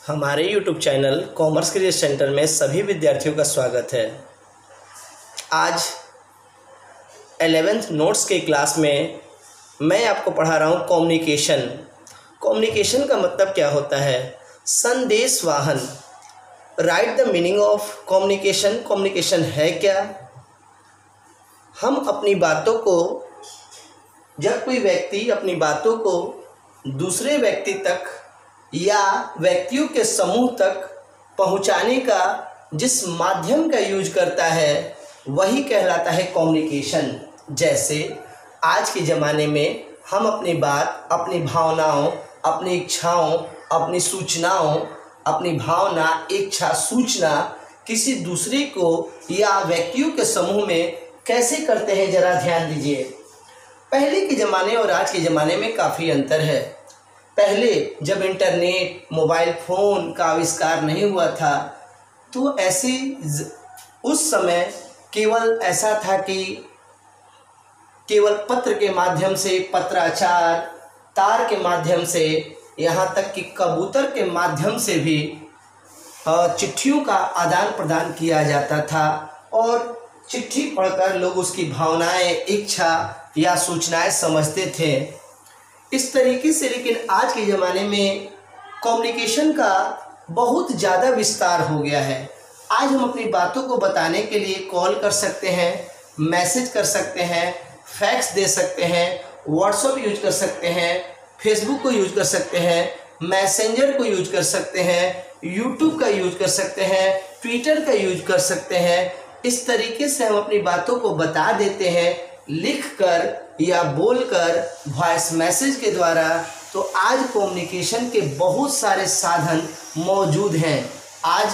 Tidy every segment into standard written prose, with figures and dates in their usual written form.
हमारे YouTube channel commerce career centre में सभी विद्यार्थियों का स्वागत है। आज 11th नोट्स के क्लास में मैं आपको पढ़ा रहा हूँ कम्युनिकेशन। कम्युनिकेशन का मतलब क्या होता है? संदेश वाहन। Right the meaning of communication. Communication है क्या? हम अपनी बातों को, जब कोई व्यक्ति अपनी बातों को दूसरे व्यक्ति तक या व्यक्तियों के समूह तक पहुंचाने का जिस माध्यम का यूज करता है वही कहलाता है कम्युनिकेशन। जैसे आज के ज़माने में हम अपनी बात, अपनी भावनाओं, अपनी इच्छाओं, अपनी सूचनाओं, अपनी भावना, इच्छा, सूचना किसी दूसरे को या व्यक्तियों के समूह में कैसे करते हैं, ज़रा ध्यान दीजिए। पहले के ज़माने और आज के ज़माने में काफ़ी अंतर है। पहले जब इंटरनेट, मोबाइल फ़ोन का आविष्कार नहीं हुआ था तो ऐसे उस समय केवल ऐसा था कि केवल पत्र के माध्यम से, पत्राचार, तार के माध्यम से, यहाँ तक कि कबूतर के माध्यम से भी चिट्ठियों का आदान प्रदान किया जाता था और चिट्ठी पढ़कर लोग उसकी भावनाएं, इच्छा या सूचनाएं समझते थे। इस तरीके से लेकिन आज के ज़माने में कम्युनिकेशन का बहुत ज़्यादा विस्तार हो गया है। आज हम अपनी बातों को बताने के लिए कॉल कर सकते हैं, मैसेज कर सकते हैं, फैक्स दे सकते हैं, व्हाट्सएप यूज कर सकते हैं, फेसबुक को यूज कर सकते हैं, मैसेंजर को यूज कर सकते हैं, यूट्यूब का यूज कर सकते हैं, ट्विटर का यूज कर सकते हैं। इस तरीके से हम अपनी बातों को बता देते हैं, लिखकर या बोलकर, वॉइस मैसेज के द्वारा। तो आज कम्युनिकेशन के बहुत सारे साधन मौजूद हैं। आज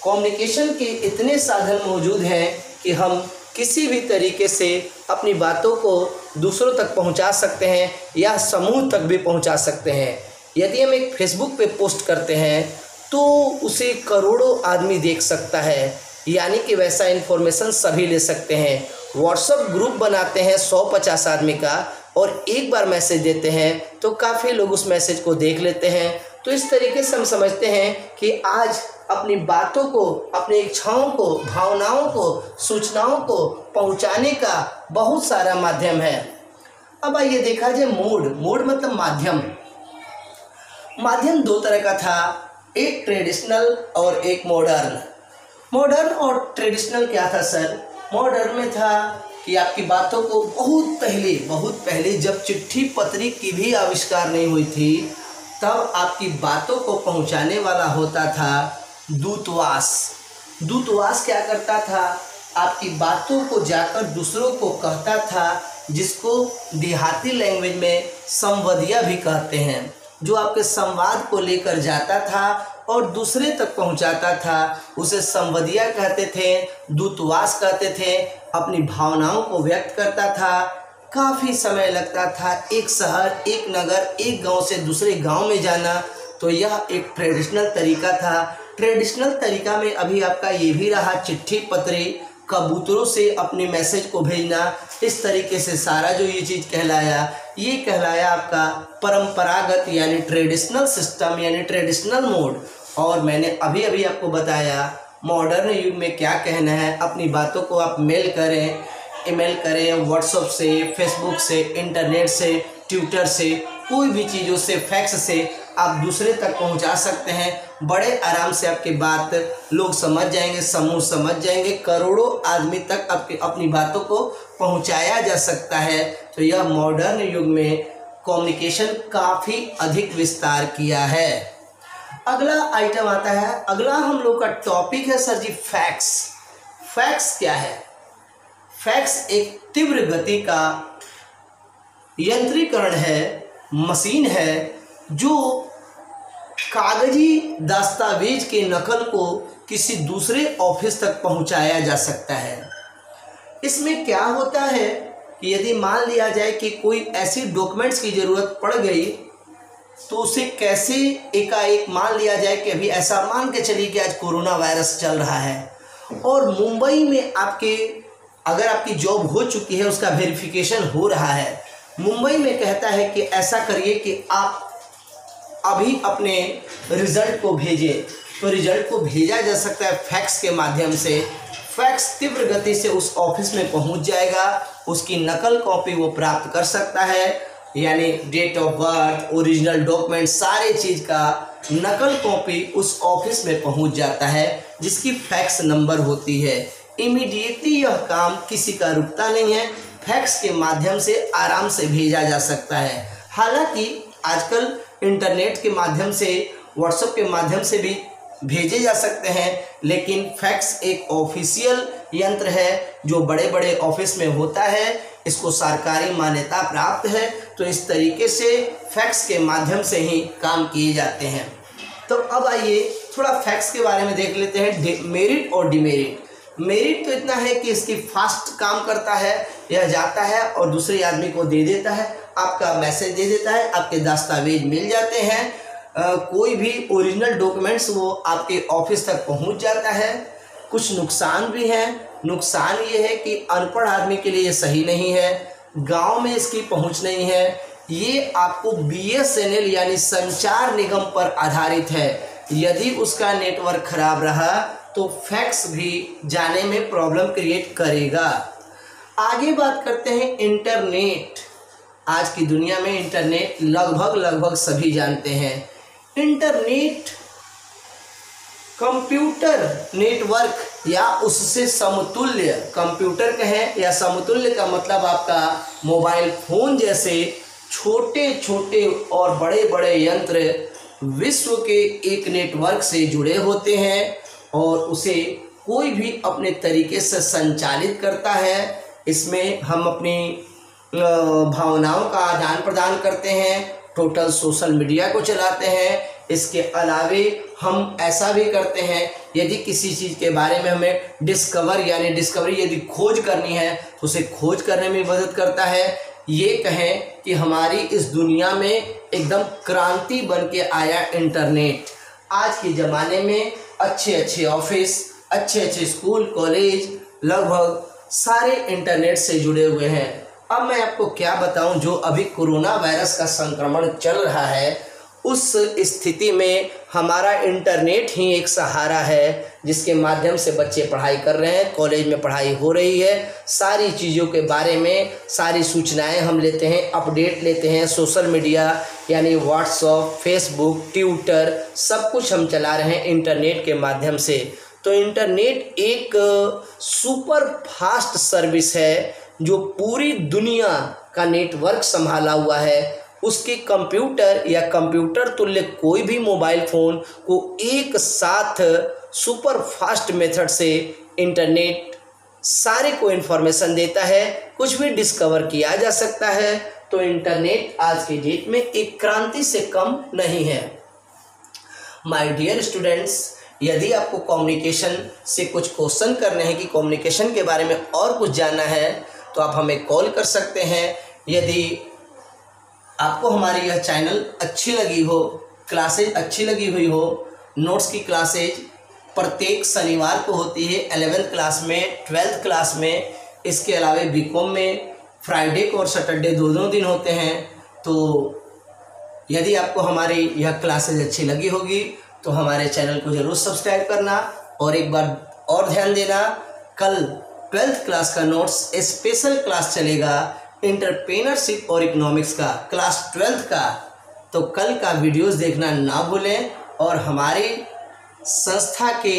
कम्युनिकेशन के इतने साधन मौजूद हैं कि हम किसी भी तरीके से अपनी बातों को दूसरों तक पहुंचा सकते हैं या समूह तक भी पहुंचा सकते हैं। यदि हम एक फेसबुक पे पोस्ट करते हैं तो उसे करोड़ों आदमी देख सकता है, यानी कि वैसा इन्फॉर्मेशन सभी ले सकते हैं। व्हाट्सएप ग्रुप बनाते हैं 150 आदमी का और एक बार मैसेज देते हैं तो काफ़ी लोग उस मैसेज को देख लेते हैं। तो इस तरीके से हम समझते हैं कि आज अपनी बातों को, अपनी इच्छाओं को, भावनाओं को, सूचनाओं को पहुंचाने का बहुत सारा माध्यम है। अब आइए देखा जाए मोड मतलब माध्यम। माध्यम दो तरह का था, एक ट्रेडिशनल और एक मॉडर्न। मॉडर्न और ट्रेडिशनल क्या था सर? मॉडर्न में था कि आपकी बातों को बहुत पहले जब चिट्ठी पत्री की भी आविष्कार नहीं हुई थी तब आपकी बातों को पहुंचाने वाला होता था दूतावास। दूतावास क्या करता था? आपकी बातों को जाकर दूसरों को कहता था, जिसको देहाती लैंग्वेज में संवादिया भी कहते हैं, जो आपके संवाद को लेकर जाता था और दूसरे तक पहुंचाता था। उसे संवादिया कहते थे, दूतावास कहते थे। अपनी भावनाओं को व्यक्त करता था। काफ़ी समय लगता था एक शहर, एक नगर, एक गांव से दूसरे गांव में जाना। तो यह एक ट्रेडिशनल तरीका था। ट्रेडिशनल तरीका में अभी आपका ये भी रहा, चिट्ठी पत्री, कबूतरों से अपने मैसेज को भेजना। इस तरीके से सारा जो ये चीज़ कहलाया, ये कहलाया आपका परंपरागत यानी ट्रेडिशनल सिस्टम यानी ट्रेडिशनल मोड। और मैंने अभी आपको बताया मॉडर्न युग में क्या कहना है। अपनी बातों को आप मेल करें, ईमेल करें, व्हाट्सएप से, फेसबुक से, इंटरनेट से, ट्विटर से, कोई भी चीज़ों से, फैक्स से आप दूसरे तक पहुंचा सकते हैं। बड़े आराम से आपकी बात लोग समझ जाएंगे, समूह समझ जाएंगे, करोड़ों आदमी तक अपनी बातों को पहुंचाया जा सकता है। तो यह मॉडर्न युग में कम्युनिकेशन काफ़ी अधिक विस्तार किया है। अगला आइटम आता है, अगला हम लोग का टॉपिक है सर जी फैक्स। फैक्स क्या है? फैक्स एक तीव्र गति का यंत्रीकरण है, मशीन है, जो कागजी दस्तावेज के नकल को किसी दूसरे ऑफिस तक पहुंचाया जा सकता है। इसमें क्या होता है कि यदि मान लिया जाए कि कोई ऐसी डॉक्यूमेंट्स की ज़रूरत पड़ गई तो उसे कैसे एकाएक, मान लिया जाए कि अभी ऐसा मान के चलिए कि आज कोरोना वायरस चल रहा है और मुंबई में अगर आपकी जॉब हो चुकी है, उसका वेरिफिकेशन हो रहा है, मुंबई में कहता है कि ऐसा करिए कि आप अभी अपने रिजल्ट को भेजे, तो रिजल्ट को भेजा जा सकता है फैक्स के माध्यम से। फैक्स तीव्र गति से उस ऑफिस में पहुंच जाएगा, उसकी नकल कॉपी वो प्राप्त कर सकता है, यानी date of birth, original document, सारे चीज़ का नकल कॉपी उस ऑफिस में पहुंच जाता है, जिसकी फैक्स नंबर होती है। इमीडिएटली यह काम किसी का रुकता नहीं है, फैक्स के माध्यम से आराम से भेजा जा सकता है। हालांकि आजकल इंटरनेट के माध्यम से, व्हाट्सएप के माध्यम से भी भेजे जा सकते हैं, लेकिन फैक्स एक ऑफिशियल यंत्र है जो बड़े बड़े ऑफिस में होता है, इसको सरकारी मान्यता प्राप्त है, तो इस तरीके से फैक्स के माध्यम से ही काम किए जाते हैं। तो अब आइए थोड़ा फैक्स के बारे में देख लेते हैं, मेरिट और डिमेरिट। मेरिट तो इतना है कि इसकी फास्ट काम करता है, यह जाता है और दूसरे आदमी को दे देता है, आपका मैसेज दे देता है, आपके दस्तावेज मिल जाते हैं, कोई भी ओरिजिनल डॉक्यूमेंट्स वो आपके ऑफिस तक पहुंच जाता है। कुछ नुकसान भी हैं। नुकसान ये है कि अनपढ़ आदमी के लिए ये सही नहीं है, गांव में इसकी पहुंच नहीं है। ये आपको BSNL यानी संचार निगम पर आधारित है। यदि उसका नेटवर्क खराब रहा तो फैक्स भी जाने में प्रॉब्लम क्रिएट करेगा। आगे बात करते हैं इंटरनेट। आज की दुनिया में इंटरनेट लगभग सभी जानते हैं। इंटरनेट कंप्यूटर नेटवर्क या उससे समतुल्य, कंप्यूटर कहें या समतुल्य का मतलब आपका मोबाइल फोन जैसे छोटे छोटे और बड़े बड़े यंत्र विश्व के एक नेटवर्क से जुड़े होते हैं और उसे कोई भी अपने तरीके से संचालित करता है। इसमें हम अपनी भावनाओं का आदान प्रदान करते हैं, टोटल सोशल मीडिया को चलाते हैं। इसके अलावे हम ऐसा भी करते हैं, यदि किसी चीज़ के बारे में हमें डिस्कवरी यदि खोज करनी है तो उसे खोज करने में मदद करता है। ये कहें कि हमारी इस दुनिया में एकदम क्रांति बन के आया इंटरनेट। आज के ज़माने में अच्छे अच्छे ऑफिस, अच्छे अच्छे स्कूल, कॉलेज लगभग सारे इंटरनेट से जुड़े हुए हैं। अब मैं आपको क्या बताऊं, जो अभी कोरोना वायरस का संक्रमण चल रहा है उस स्थिति में हमारा इंटरनेट ही एक सहारा है, जिसके माध्यम से बच्चे पढ़ाई कर रहे हैं, कॉलेज में पढ़ाई हो रही है। सारी चीज़ों के बारे में सारी सूचनाएं हम लेते हैं, अपडेट लेते हैं। सोशल मीडिया यानी व्हाट्सएप, फेसबुक, ट्विटर सब कुछ हम चला रहे हैं इंटरनेट के माध्यम से। तो इंटरनेट एक सुपर फास्ट सर्विस है जो पूरी दुनिया का नेटवर्क संभाला हुआ है। उसके कंप्यूटर या कंप्यूटर तुल्य कोई भी मोबाइल फ़ोन को एक साथ सुपर फास्ट मेथड से इंटरनेट सारे को इन्फॉर्मेशन देता है, कुछ भी डिस्कवर किया जा सकता है। तो इंटरनेट आज के डेट में एक क्रांति से कम नहीं है। माय डियर स्टूडेंट्स, यदि आपको कम्युनिकेशन से कुछ क्वेश्चन करने हैं कि कम्युनिकेशन के बारे में और कुछ जानना है तो आप हमें कॉल कर सकते हैं। यदि आपको हमारी यह चैनल अच्छी लगी हो, क्लासेज अच्छी लगी हुई हो, नोट्स की क्लासेज प्रत्येक शनिवार को होती है 11th क्लास में, 12th क्लास में, इसके अलावा बीकॉम में फ्राइडे को और सैटरडे दोनों दिन होते हैं। तो यदि आपको हमारी यह क्लासेज अच्छी लगी होगी तो हमारे चैनल को ज़रूर सब्सक्राइब करना। और एक बार और ध्यान देना, कल 12th क्लास का नोट्स स्पेशल क्लास चलेगा एंटरप्रेन्योरशिप और इकोनॉमिक्स का, क्लास 12th का। तो कल का वीडियोस देखना ना भूलें और हमारे संस्था के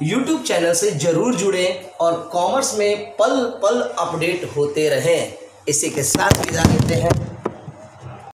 YouTube चैनल से ज़रूर जुड़ें और कॉमर्स में पल पल अपडेट होते रहें। इसी के साथ विदा लेते हैं।